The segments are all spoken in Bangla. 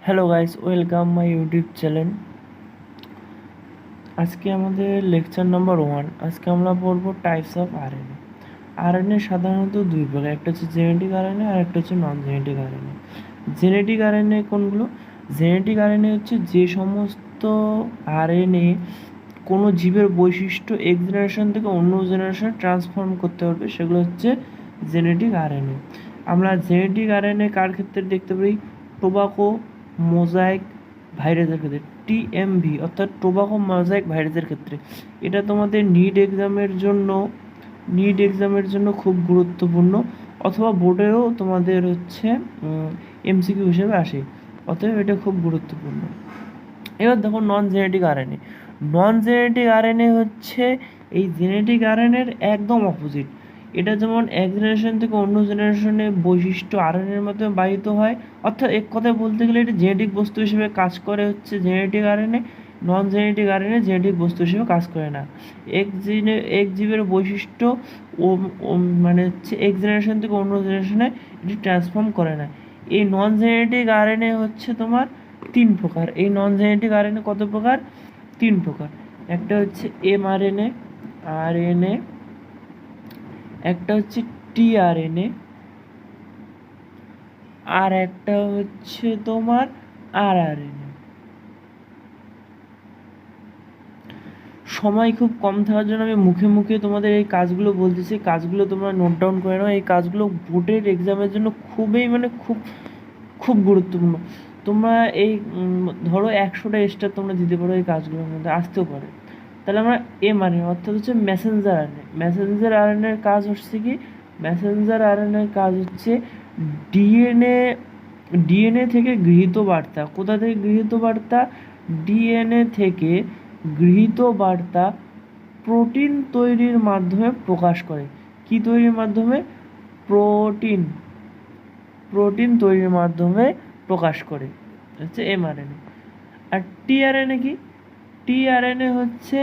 Hello guys, welcome my YouTube channel. আজকে আমাদের লেকচার নাম্বার 1। আজকে আমরা পড়বো টাইপস অফ আরএনএ। আরএনএ সাধারণত দুই প্রকার, একটা হচ্ছে জেনেটিক আরএনএ আর একটা হচ্ছে নন জেনেটিক আরএনএ। জেনেটিক আরএনএ কোনগুলো? জেনেটিক আরএনএ হচ্ছে যে সমস্ত আরএনএ কোনো জীবের বৈশিষ্ট্য এক জেনারেশন থেকে অন্য জেনারেশনে ট্রান্সফর্ম করতে পারবে, সেগুলো হচ্ছে জেনেটিক আরএনএ। আমরা জেনেটিক আরএনএ কার ক্ষেত্রে দেখতে পারি? টোবাকো মোজাইক ভাইরাসের ক্ষেত্রে, টিএমভি অর্থাৎ টোবাকো মোজাইক ভাইরাসের ক্ষেত্রে। এটা তোমাদের নিট এক্সামের জন্য খুব গুরুত্বপূর্ণ, অথবা বোর্ডেও তোমাদের হচ্ছে এমসিকিউ হিসেবে আসে, অতএব এটা খুব গুরুত্বপূর্ণ। এবার দেখো নন জেনেটিক আরএনএ। নন জেনেটিক আরএনএ হচ্ছে এই জেনেটিক আরএনএর একদম অপোজিট। এটা যেমন এক জেনারেশন থেকে অন্য জেনারেশনে বৈশিষ্ট্য আরএনএর মাধ্যমে বাহিত হয়, অর্থাৎ এক কথায় বলতে গেলে এটা জেনেটিক বস্তু হিসেবে কাজ করে হচ্ছে জেনেটিক আরএনএ। নন জেনেটিক আরএনএ জেনেটিক বস্তু হিসেবে কাজ করে না। এক জীবের বৈশিষ্ট্য মানে হচ্ছে এক জেনারেশন থেকে অন্য জেনারেশনে এটি ট্রান্সফর্ম করে না। এই নন জেনেটিক আরএনএ হচ্ছে তোমার 3 প্রকার। এই নন জেনেটিক আরএনএ কত প্রকার? 3 প্রকার। একটা হচ্ছে এমআরএনএ, আরএনএ, একটা হচ্ছে টিআরএনএ, আর একটা হচ্ছে তোমার আরআরএনএ। সময় খুব কম থাকার জন্য আমি মুখে মুখে তোমাদের এই কাজগুলো বলতেছি, কাজগুলো তোমরা নোট ডাউন করে নাও। এই কাজগুলো বোর্ডের এক্সামের জন্য খুব খুব গুরুত্বপূর্ণ। তোমরা এই ধরো 100টা স্টার তোমরা দিতে পারো, এই কাজগুলোর মধ্যে আসতেও পারে। তাহলে আমরা এমআরএনএ অর্থাৎ হচ্ছে মেসেঞ্জার আরএনএ। মেসেঞ্জার আরএনএর কাজ হচ্ছে কি? মেসেঞ্জার আরএনএর কাজ হচ্ছে ডিএনএ থেকে গৃহীত বার্তা। কোথা থেকে গৃহীত বার্তা? ডিএনএ থেকে গৃহীত বার্তা প্রোটিন তৈরির মাধ্যমে প্রকাশ করে। কি তৈরির মাধ্যমে? প্রোটিন তৈরির মাধ্যমে প্রকাশ করে হচ্ছে এমআরএনএ। আর টিআরএনএ কি? টিআরএনএ হচ্ছে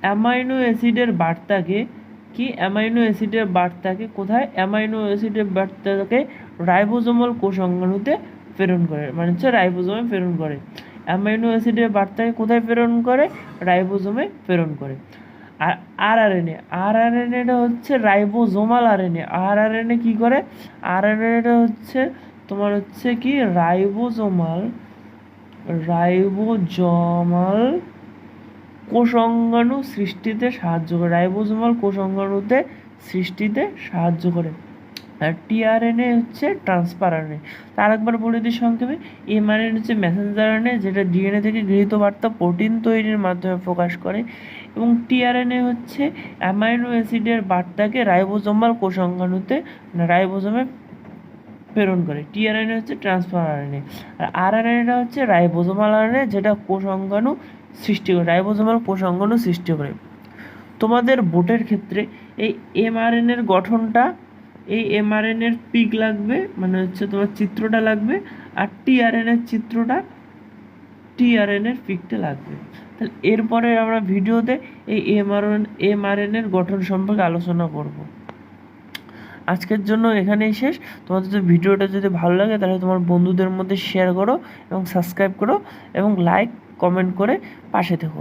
অ্যামাইনো অ্যাসিডের বার্তাকে কোথায়? অ্যামাইনো অ্যাসিডের বার্তাকে রাইবোজোমাল কোষাঙ্গাণুতে প্রেরণ করে, মানে হচ্ছে রাইবোজোমে প্রেরণ করে। অ্যামাইনো অ্যাসিডের বার্তাকে কোথায় প্রেরণ করে? রাইবোজোমে প্রেরণ করে। আর আরআরএনএটা হচ্ছে রাইবোজোমাল আরএনএ। আরআরএনএ কি করে? আরআরএনএটা হচ্ছে তোমার হচ্ছে কি রাইবোজোমাল কোষাঙ্গাণু সৃষ্টিতে সাহায্য করে। রাইবোজোমাল কোষাঙ্গাণুতে সৃষ্টিতে সাহায্য করে। আর টিআরএনএ হচ্ছে ট্রান্সফার আরএনএ। তার একবার বলে দিই সংক্ষেপে। এমআরএনএ হচ্ছে মেসেঞ্জার আরএনএ, যেটা ডিএনএ থেকে গৃহীত বার্তা প্রোটিন তৈরির মাধ্যমে প্রকাশ করে। এবং টিআরএনএ হচ্ছে অ্যামাইনো অ্যাসিডের বার্তাকে রাইবোজোমাল কোষাঙ্গাণুতে রাইবোজোমে প্রেরণ করে। টিআরএনএ হচ্ছে ট্রান্সফার আরএনএ। আর আরআরএনএটা হচ্ছে রাইবোজোমাল আরএনএ, যেটা কোষাঙ্গাণু সৃষ্টি করে, রাইবোজোমাল কোষাঙ্গাণু সৃষ্টি করে। তোমাদের বোর্ডের ক্ষেত্রে এই এমআরএনএর গঠনটা, এই এমআরএনএর পিক লাগবে, মানে হচ্ছে তোমার চিত্রটা লাগবে, আর টিআরএনএর পিকটা লাগবে। তাহলে এরপরে আমরা ভিডিওতে এই এমআরএনএর গঠন সম্পর্কে আলোচনা করব। আজকের জন্য এখানেই শেষ। তোমাদের যদি ভিডিওটা যদি ভালো লাগে তাহলে তোমার বন্ধুদের মধ্যে শেয়ার করো এবং সাবস্ক্রাইব করো এবং লাইক কমেন্ট করে পাশে থেকো।